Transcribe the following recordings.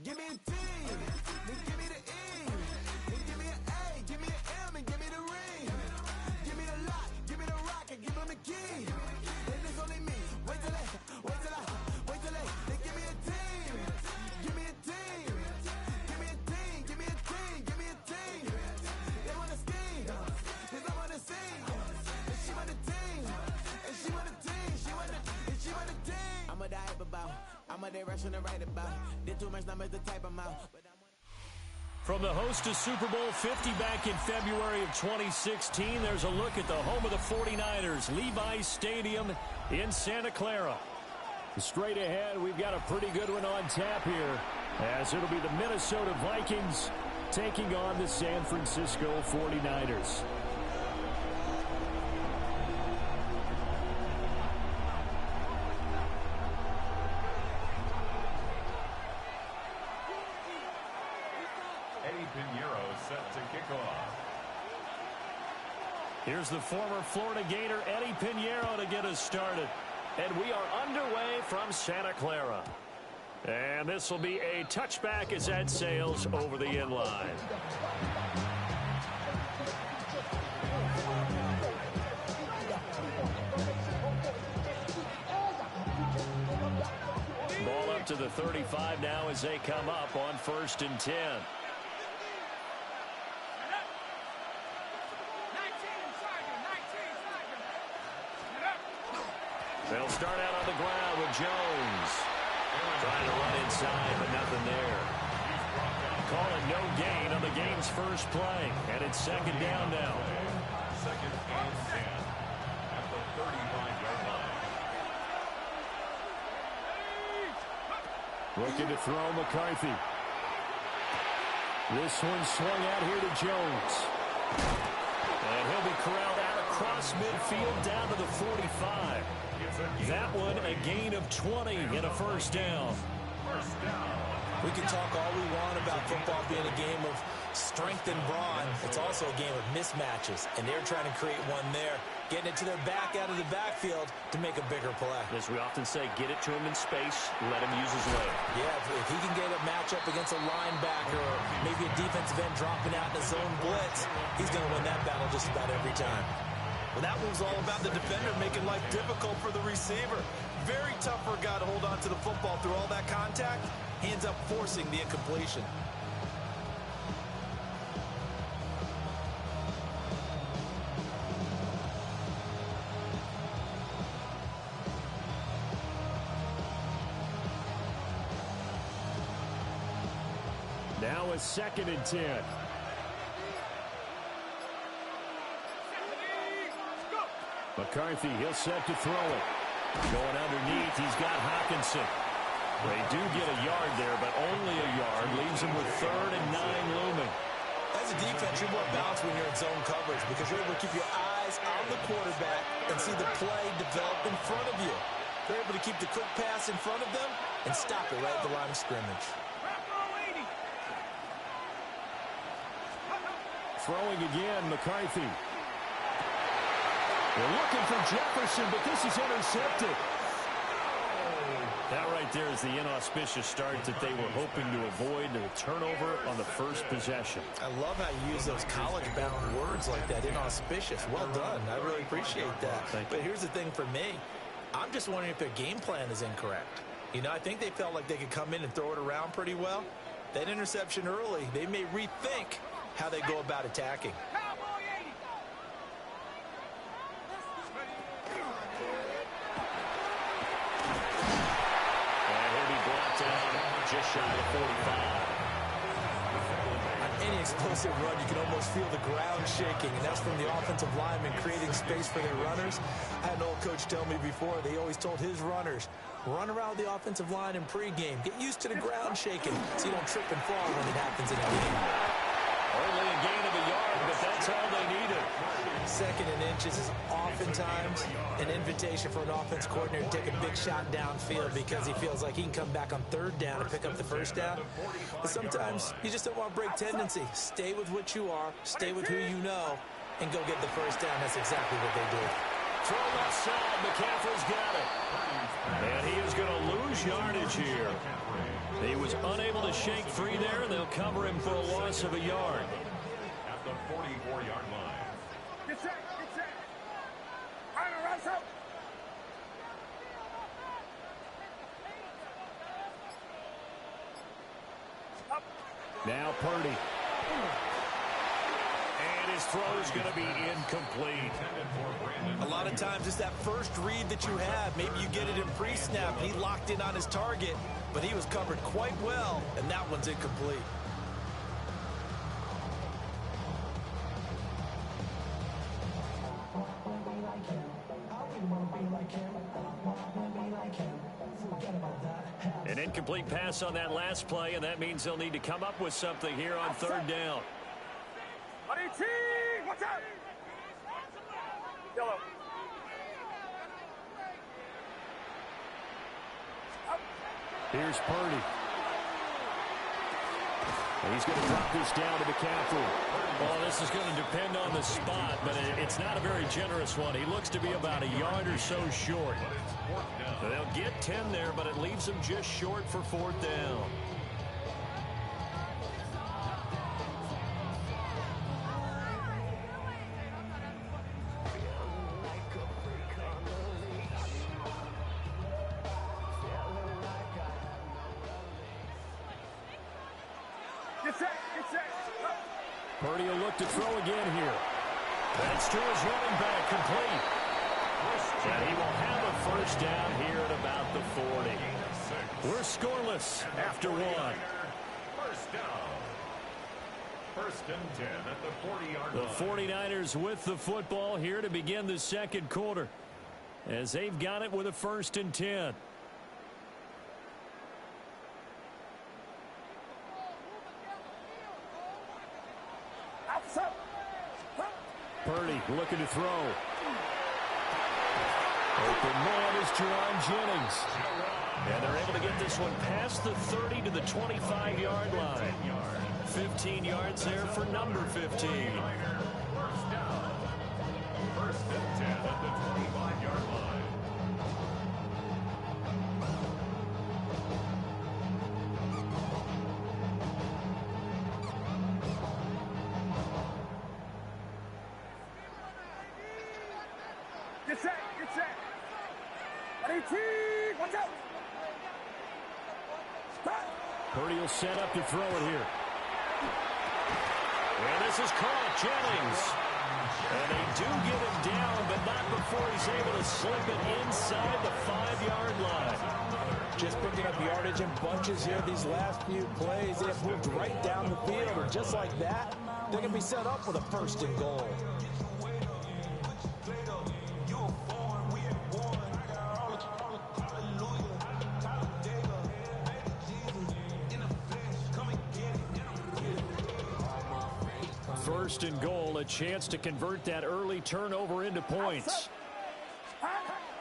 Give me a T, then give me the E. Then give me an A, give me an M, and give me the ring. Give me the lock, give me the rock, and give them the key. And it's only me. Wait till they, then give me a team. Give me a team. Give me a team, give me a team, give me a team. They wanna scheme, 'cause I wanna sing. And she want a team, and she want a team, and she want a team. I'm what I hype about, I'm what they rushing to write about. Did too much numbers to type them out. From the host of Super Bowl 50 back in February of 2016, there's a look at the home of the 49ers, Levi's Stadium in Santa Clara. Straight ahead, we've got a pretty good one on tap here, as it'll be the Minnesota Vikings taking on the San Francisco 49ers. Set to kick off. Here's the former Florida Gator, Eddie Pinheiro, to get us started. And we are underway from Santa Clara. And this will be a touchback as that sails over the inline. Ball up to the 35 now as they come up on 1st and 10. They'll start out on the ground with Jones. Trying to run inside, but nothing there. Calling no gain on the game's first play. And it's 2nd down now. 2nd and 10 at the 35-yard line. Looking to throw McCarthy. This one swung out here to Jones. And he'll be corralled out across midfield down to the 45. That one a gain of 20 and a 1st down. We can talk all we want about football being a game of strength and brawn. It's also a game of mismatches, and they're trying to create one there, getting it to their back out of the backfield to make a bigger play. As we often say, get it to him in space, let him use his leg. Yeah, if he can get a matchup against a linebacker or maybe a defensive end dropping out in a zone blitz, he's going to win that battle just about every time. Well, that move's all about the defender making life difficult for the receiver. Very tough for a guy to hold on to the football through all that contact. He ends up forcing the incompletion. Now a 2nd and 10. McCarthy, he'll set to throw it. Going underneath, he's got Hawkinson. They do get a yard there, but only a yard. Leaves him with 3rd and 9 looming. As a defense, you're more balanced when you're in zone coverage because you're able to keep your eyes on the quarterback and see the play develop in front of you. They're able to keep the quick pass in front of them and stop it right at the line of scrimmage. Throwing again, McCarthy. They're looking for Jefferson, but this is intercepted. That right there is the inauspicious start that they were hoping to avoid, the turnover on the first possession. I love how you use those college-bound words like that, inauspicious. Well done. I really appreciate that. But here's the thing for me. I'm just wondering if their game plan is incorrect. You know, I think they felt like they could come in and throw it around pretty well. That interception early, they may rethink how they go about attacking. Just shy of 45. On any explosive run, you can almost feel the ground shaking, and that's from the offensive linemen creating space for their runners. I had an old coach tell me before, they always told his runners, run around the offensive line in pregame. Get used to the ground shaking so you don't trip and fall when it happens in a game. Only a gain of a yard, but that's all they needed. 2nd and inches is oftentimes an invitation for an offense coordinator to take a big shot downfield because he feels like he can come back on 3rd down and pick up the 1st down. But sometimes you just don't want to break tendency. Stay with what you are, stay with who you know, and go get the 1st down. That's exactly what they did. Throw left side. McCaffrey's got it. And he is going to lose yardage here. He was unable to shake free there, and they'll cover him for a loss of a yard. At the 44-yard line. Get set. Get set. All right, rise up. Now Purdy. And his throw is going to be incomplete. A lot of times it's that first read that you have. Maybe you get it in pre-snap. He locked in on his target, but he was covered quite well, and that one's incomplete. An incomplete pass on that last play, and that means they'll need to come up with something here on third down. Watch out! Yellow. Here's Purdy. And he's going to drop this down to McCaffrey. Well, this is going to depend on the spot, but it's not a very generous one. He looks to be about a yard or so short. They'll get 10 there, but it leaves them just short for fourth down. Purdy will look to throw again here. That's to his running back, complete. And he will have a first down here at about the 40. We're scoreless after one. First down. First and 10 at the 40-yard line. The 49ers with the football here to begin the second quarter, as they've got it with a first and 10. Purdy looking to throw. Open man is Jerron Jennings. And they're able to get this one past the 30 to the 25-yard line. 15 yards there for number 15. First down. First and 10 at the 25-yard line. Get set. Get set. Watch out. Purdy will set up to throw it here. And this is caught. Jennings. And they do get him down, but not before he's able to slip it inside the 5-yard line. Just picking up yardage in bunches here these last few plays. They have moved right down the field, and just like that, they're going to be set up for the first and goal. First and goal, a chance to convert that early turnover into points.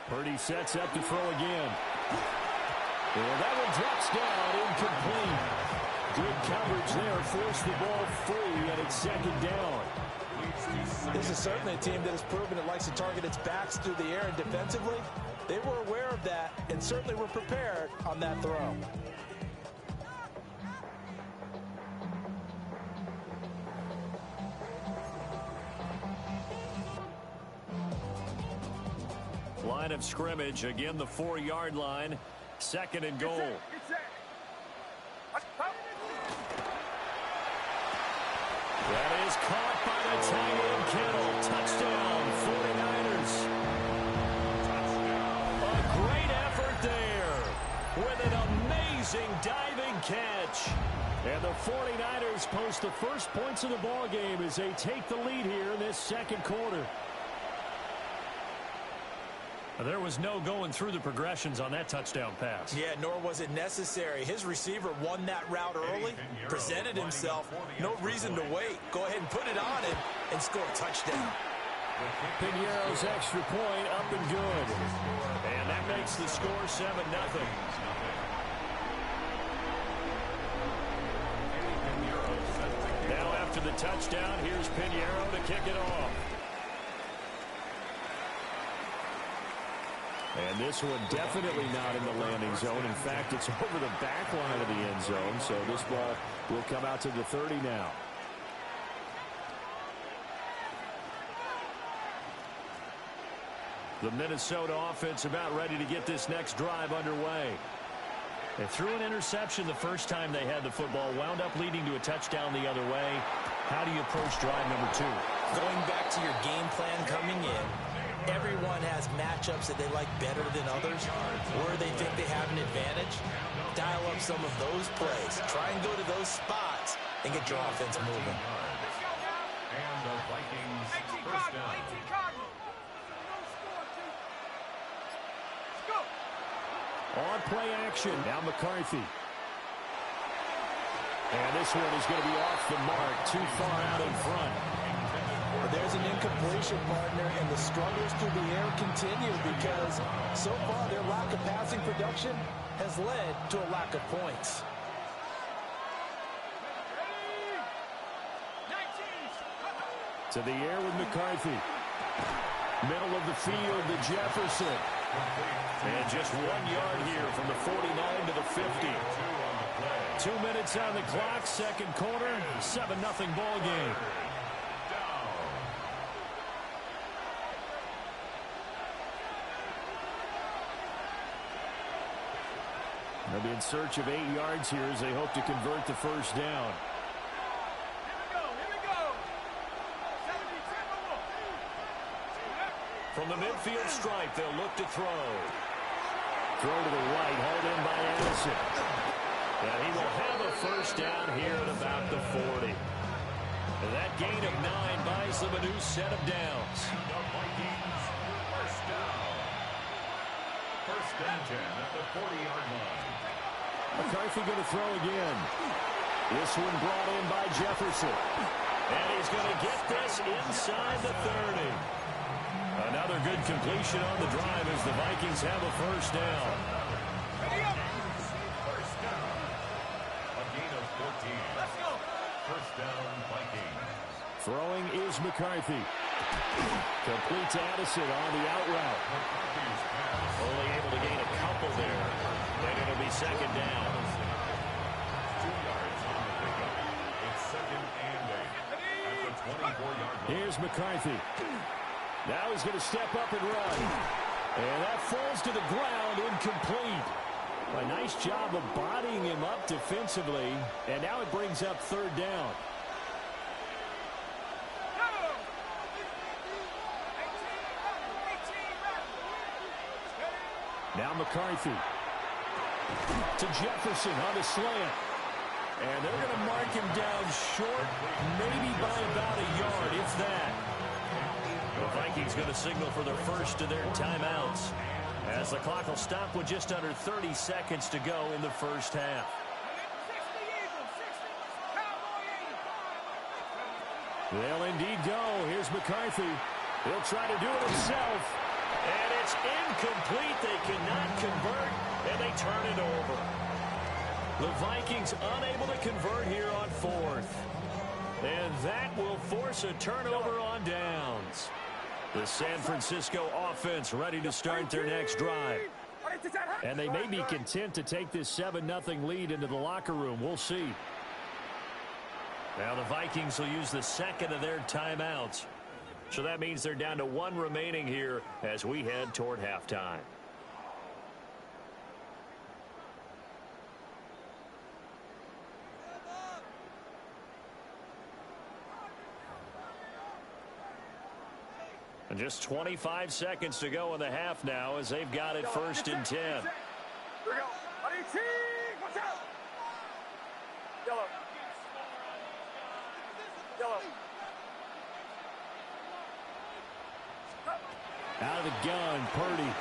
Purdy sets up to throw again. And that one drops down, incomplete. Good coverage there, forced the ball free, and it's second down. This is certainly a team that has proven it likes to target its backs through the air, and defensively, they were aware of that and certainly were prepared on that throw. Line of scrimmage, again the 4-yard line, second and goal. That is caught by the tight end Kittle. Touchdown, 49ers. A great effort there with an amazing diving catch. And the 49ers post the first points of the ball game as they take the lead here in this second quarter. There was no going through the progressions on that touchdown pass. Yeah, nor was it necessary. His receiver won that route early, presented himself. No reason to wait. Go ahead and put it on him and score a touchdown. Piñeiro's extra point up and good. And that makes the score 7-0. Now after the touchdown, here's Piñeiro to kick it off. And this one definitely not in the landing zone. In fact, it's over the back line of the end zone. So this ball will come out to the 30 now. The Minnesota offense about ready to get this next drive underway. They threw an interception the first time they had the football, wound up leading to a touchdown the other way. How do you approach drive number 2? Going back to your game plan coming in, everyone has matchups that they like better than others, where they think they have an advantage. Dial up some of those plays. Try and go to those spots and get your offense moving. And the Vikings first down. On play action, now McCarthy. And this one is going to be off the mark, too far out in front. Well, there's an incompletion, partner, and the struggles through the air continue because so far their lack of passing production has led to a lack of points. To the air with McCarthy. Middle of the field to Jefferson. And just 1 yard here from the 49 to the 50. 2 minutes on the clock, second quarter, 7-0 ball game. They'll be in search of 8 yards here as they hope to convert the first down. From the midfield stripe, they'll look to throw. Throw to the right, hauled in by Addison. And he will have a first down here at about the 40. And that gain of 9 buys them a new set of downs. The Vikings first down. First and 10 at the 40-yard line. McCarthy going to throw again. This one brought in by Jefferson. And he's going to get this inside the 30. Another good completion on the drive as the Vikings have a first down. First down. A gain of 14. Let's go. First down, Vikings. Throwing is McCarthy. Complete to Addison on the out route. Only able to gain a couple there. And it'll be second down. 2 yards on the pickup. It's second and 8 at the 24-yard line. Here's McCarthy. Now he's going to step up and run. And that falls to the ground, incomplete. A nice job of bodying him up defensively. And now it brings up third down. Now McCarthy. To Jefferson on the slant. And they're going to mark him down short, maybe by about a yard, if that. The Vikings going to signal for their first of their timeouts as the clock will stop with just under 30 seconds to go in the first half. They'll indeed go. Here's McCarthy. He'll try to do it himself. And it's incomplete. They cannot convert, and they turn it over. The Vikings unable to convert here on fourth. And that will force a turnover on downs. The San Francisco offense ready to start their next drive. And they may be content to take this 7-0 lead into the locker room. We'll see. Now the Vikings will use the second of their timeouts. So that means they're down to 1 remaining here as we head toward halftime. And just 25 seconds to go in the half now as they've got it first and 10. Here we go. Watch out. Yellow. Yellow. Out of the gun, Purdy.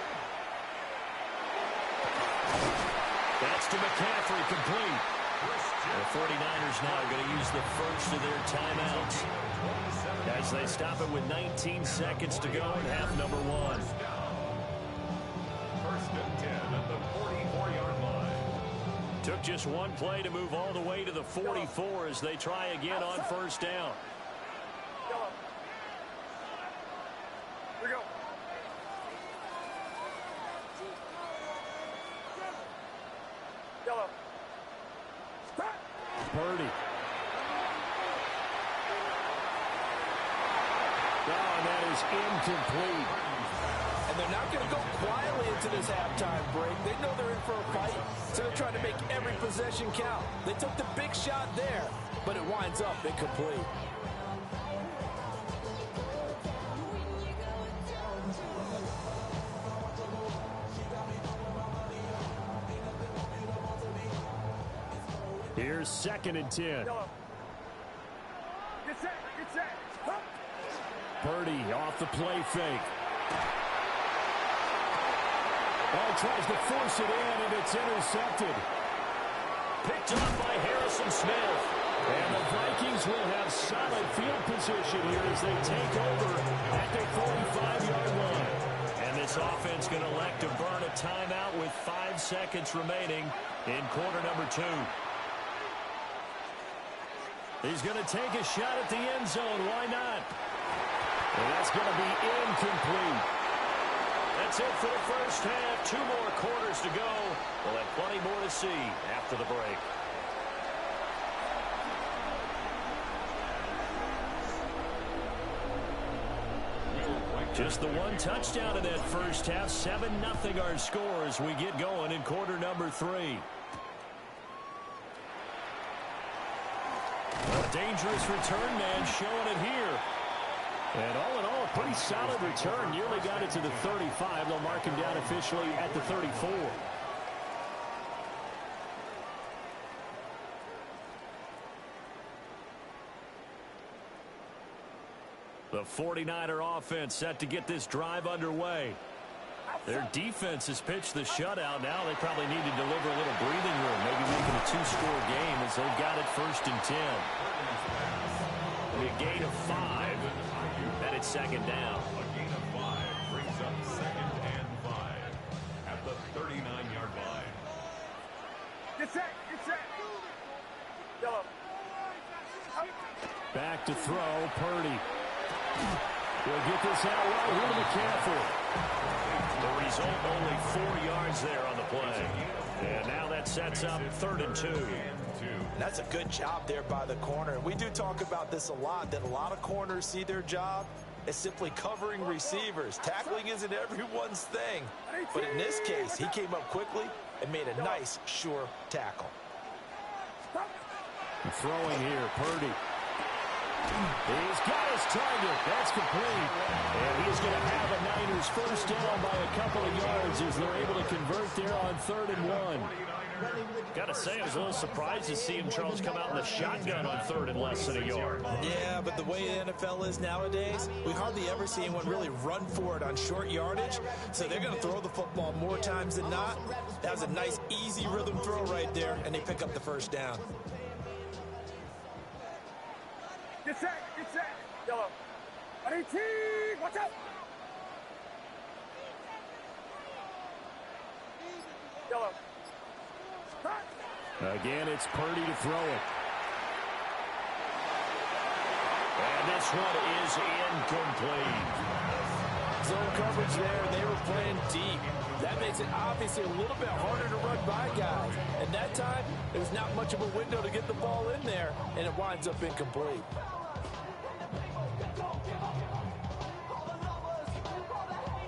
That's to McCaffrey, complete. The 49ers now going to use the first of their timeouts as they stop it with 19 seconds to go in half number 1. First and 10 at the 44-yard line. Took just one play to move all the way to the 44 as they try again on first down. Yellow. Here we go. Yellow. Purdy. Oh, and that is incomplete. And they're not going to go quietly into this halftime break. They know they're in for a fight, so they're trying to make every possession count. They took the big shot there, but it winds up incomplete. Here's 2nd and 10. Yellow. Get set. Get set. Huh? Purdy off the play fake. Oh, tries to force it in, and it's intercepted. Picked up by Harrison Smith. And the Vikings will have solid field position here as they take over at their 45-yard line. And this offense going to elect to burn a timeout with 5 seconds remaining in quarter number 2. He's going to take a shot at the end zone. Why not? And that's going to be incomplete. That's it for the first half. 2 more quarters to go. We'll have plenty more to see after the break. Just the 1 touchdown in that first half. 7-0 our score as we get going in quarter number 3. A dangerous return man showing it here. And all in all, a pretty solid return. Nearly got it to the 35. They'll mark him down officially at the 34. The 49er offense set to get this drive underway. Their defense has pitched the shutout. Now they probably need to deliver a little breathing room, maybe make it a 2-score game as they've got it 1st and 10. A gain of 5, and it's 2nd down. A gain of 5 brings up 2nd and 5 at the 39-yard line. Get set. Get set. Yellow. Back to throw, Purdy. We'll get this out right here to McCaffrey. The result, only 4 yards there on the play. And now that sets up 3rd and 2. That's a good job there by the corner. We do talk about this a lot, that a lot of corners see their job as simply covering receivers. Tackling isn't everyone's thing. But in this case, he came up quickly and made a nice, sure tackle. Throwing here, Purdy. He's got his target. That's complete. And he's going to have a Niners first down by a couple of yards as they're able to convert there on 3rd and 1. Got to say, I was a little surprised to see him, Charles, come out in the shotgun on 3rd and less than a yard. Yeah, but the way the NFL is nowadays, we hardly ever see anyone really run for it on short yardage. So they're going to throw the football more times than not. That was a nice, easy rhythm throw right there, and they pick up the first down. Get set. Get set. Yellow. Watch out. Yellow. Again, it's Purdy to throw it. And this one is incomplete. Zone coverage there, and they were playing deep. That makes it obviously a little bit harder to run by guys. And that time, there's not much of a window to get the ball in there, and it winds up incomplete.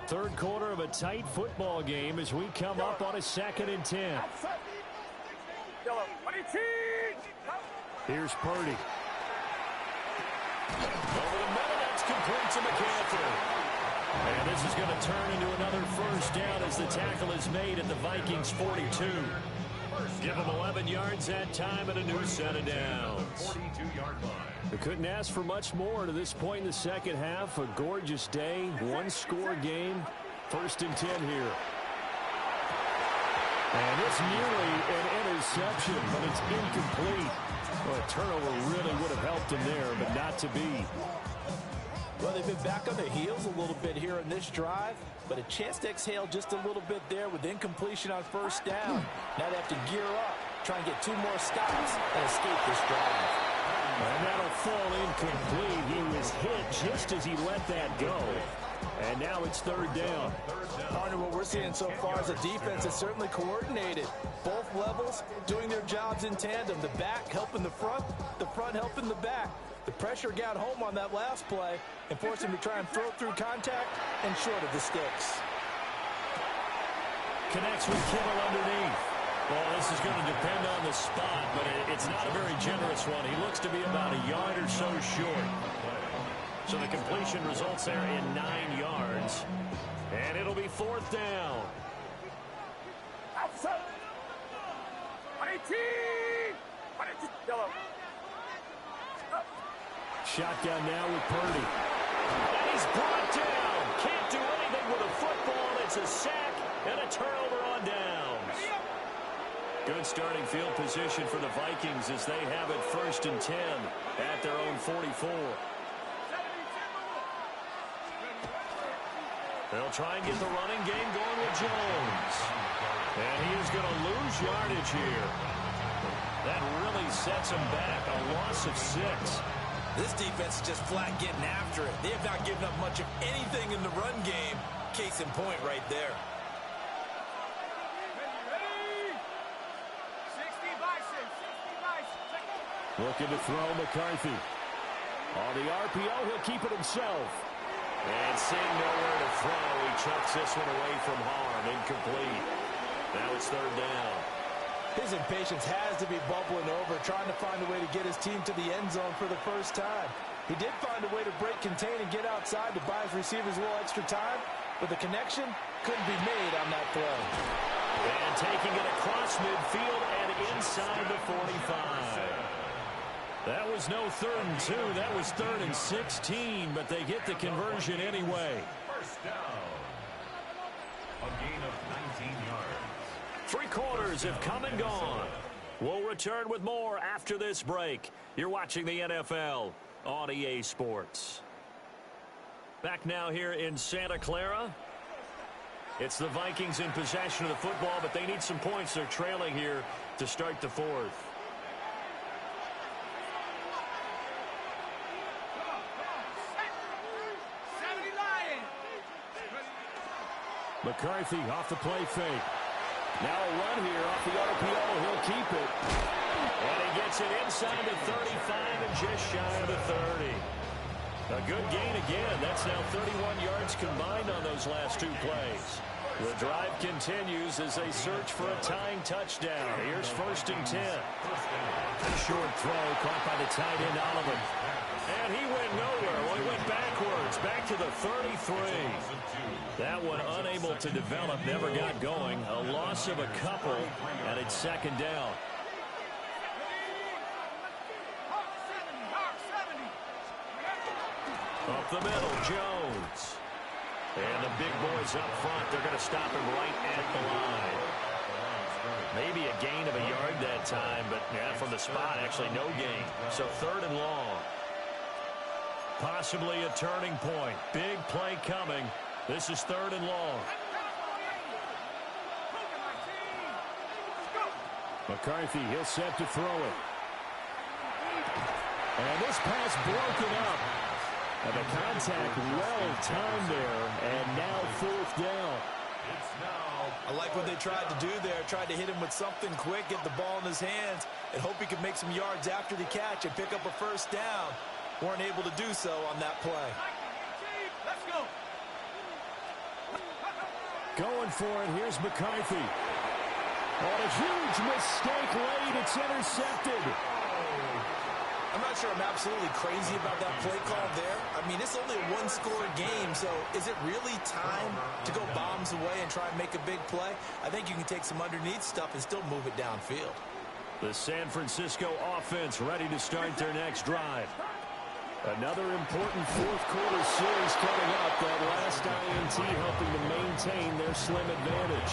Third quarter of a tight football game as we come up on a 2nd and 10. Yellow. Here's Purdy. Over the middle, that's complete to McCaffrey. And this is going to turn into another first down as the tackle is made at the Vikings 42. Give them 11 yards that time and a new set of downs. 42-yard line. We couldn't ask for much more to this point in the second half. A gorgeous day, 1-score game. 1st and 10 here. And it's nearly an interception, but it's incomplete. Well, a turnover really would have helped him there, but not to be. Well, they've been back on their heels a little bit here in this drive, but a chance to exhale just a little bit there with incompletion on first down. Now they have to gear up, try and get 2 more stops and escape this drive. And that'll fall incomplete. He was hit just as he let that go. And now it's third down. Partner, what we're seeing so far is a defense that's certainly coordinated. Both levels doing their jobs in tandem. The back helping the front helping the back. The pressure got home on that last play and forced him to try and throw through contact and short of the sticks. Connects with Kittle underneath. Well, this is going to depend on the spot, but it's not a very generous one. He looks to be about a yard or so short. So the completion results there in 9 yards. And it'll be fourth down. Outside. 18. Yellow. Shotgun now with Purdy. And he's brought down. Can't do anything with a football. It's a sack and a turnover on downs. Good starting field position for the Vikings as they have it 1st and 10 at their own 44. They'll try and get the running game going with Jones. And he is going to lose yardage here. That really sets him back, a loss of 6. This defense is just flat getting after it. They have not given up much of anything in the run game. Case in point right there. Looking to throw McCarthy. On the RPO, he'll keep it himself. And seeing nowhere to throw, he chucks this one away from harm. Incomplete. Now it's third down. His impatience has to be bubbling over, trying to find a way to get his team to the end zone for the first time. He did find a way to break contain and get outside to buy his receivers a little extra time, but the connection couldn't be made on that play. And taking it across midfield and inside the 45. That was no 3rd and 2. That was 3rd and 16, but they get the conversion anyway. First down. A gain of 19 yards. 3 quarters have come and gone. We'll return with more after this break. You're watching the NFL on EA Sports. Back now here in Santa Clara. It's the Vikings in possession of the football, but they need some points. They're trailing here to start the 4th. McCarthy off the play fake. Now a run here off the RPO. He'll keep it. And he gets it inside the 35 and just shy of the 30. A good gain again. That's now 31 yards combined on those last 2 plays. The drive continues as they search for a tying touchdown. Here's 1st and 10. A short throw caught by the tight end, Oliver. And he went nowhere. Well, he went backwards, back to the 33. That one unable to develop, never got going. A loss of a couple, and it's 2nd down. Up the middle, Jones. And the big boys up front, they're going to stop him right at the line. Maybe a gain of a yard that time, but yeah, from the spot, actually no gain. So 3rd and long. Possibly a turning point. Big play coming. This is 3rd and long. McCarthy, he'll set to throw it. And this pass broken up. And the contact well timed there. And now 4th down. I like what they tried to do there. Tried to hit him with something quick, get the ball in his hands, and hope he could make some yards after the catch and pick up a 1st down. Weren't able to do so on that play. Let's go. Going for it. Here's McCarthy. On a huge mistake late. It's intercepted. I'm not sure I'm absolutely crazy about that play call there. I mean, it's only a 1-score game, so is it really time to go bombs away and try and make a big play? I think you can take some underneath stuff and still move it downfield. The San Francisco offense ready to start their next drive. Another important 4th quarter series coming up. That last INT helping to maintain their slim advantage.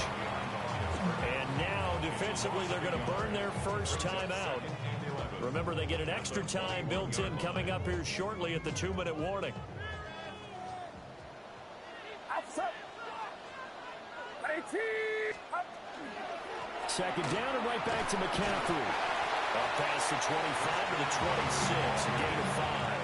And now, defensively, they're going to burn their first time out. Remember, they get an extra time built in coming up here shortly at the 2-minute warning. Outside. 18. 2nd down and right back to McCaffrey. Up past the 25 to the 26, a gain of 5.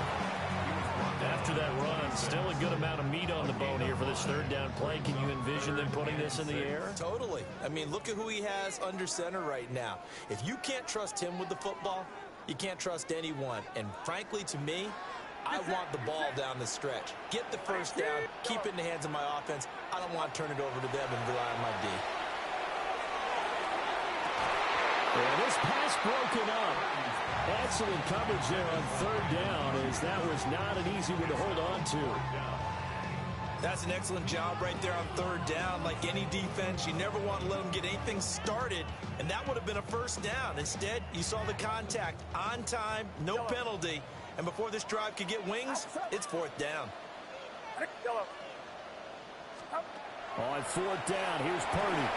After that run, still a good amount of meat on the bone here for this third down play. Can you envision them putting this in the air? Totally. I mean, look at who he has under center right now. If you can't trust him with the football, you can't trust anyone. And frankly, to me, I want the ball down the stretch. Get the first down, keep it in the hands of my offense. I don't want to turn it over to them and rely on my D. Yeah, this pass broken up. Excellent coverage there on third down, as that was not an easy one to hold on to. That's an excellent job right there on third down. Like any defense, you never want to let them get anything started, and that would have been a first down. Instead, you saw the contact on time, no penalty, and before this drive could get wings, it's fourth down. On fourth down, here's Purdy.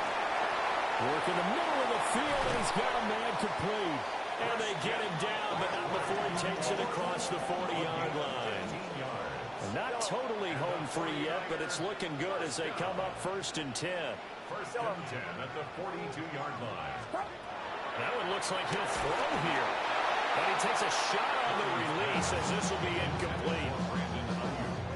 Working the middle of the field, and he's got a man complete. And they get him down, but not before he takes it across the 40-yard line. Not totally home free yet, but it's looking good as they come up 1st and 10. 1st and 10 at the 42-yard line. That one looks like he'll throw here. And he takes a shot on the release as this will be incomplete.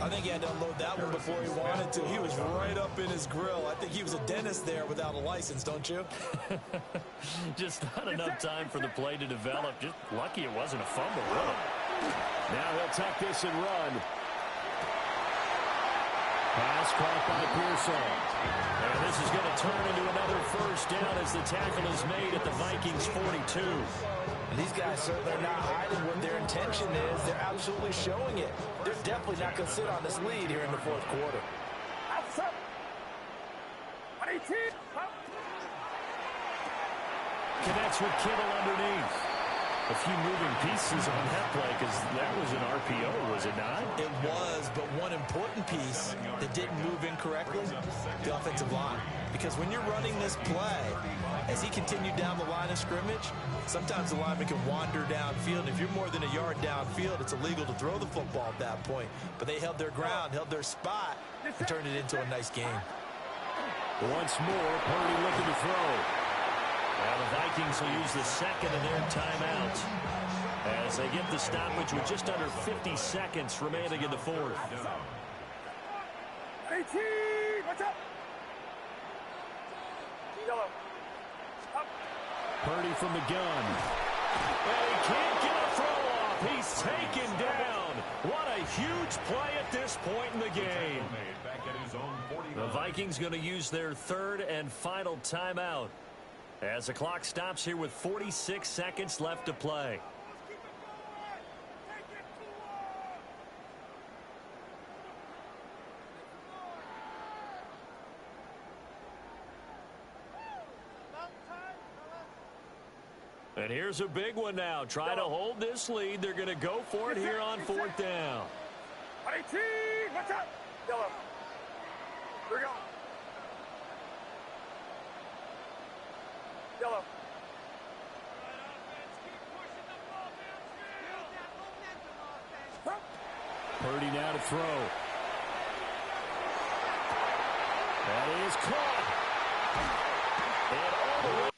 I think he had to unload that one before he wanted to. He was right up in his grill. I think he was a dentist there without a license, don't you? Just not enough time for the play to develop. Just lucky it wasn't a fumble, really. Now he'll tuck this and run. Pass caught by Pearsall. And this is going to turn into another first down as the tackle is made at the Vikings 42. And these guys certainly are not hiding what their intention is. They're absolutely showing it. They're definitely not going to sit on this lead here in the fourth quarter. Connects with Kittle underneath. A few moving pieces on that play because that was an RPO, was it not? It was, but one important piece that didn't move incorrectly, the offensive line. Because when you're running this play, as he continued down the line of scrimmage, sometimes the lineman can wander downfield. If you're more than a yard downfield, it's illegal to throw the football at that point. But they held their ground, held their spot, and turned it into a nice game. Once more, Purdy looking to throw. Now the Vikings will use the second of their timeouts as they get the stoppage with just under 50 seconds remaining in the fourth. Purdy from the gun. And he can't get a throw off. He's taken down. What a huge play at this point in the game. The Vikings going to use their third and final timeout as the clock stops here with 46 seconds left to play. And here's a big one now. Try to hold this lead. They're going to go for it here on fourth down. Watch out! Yellow. Here we go. Yellow. Purdy now to throw. That is caught. And all the way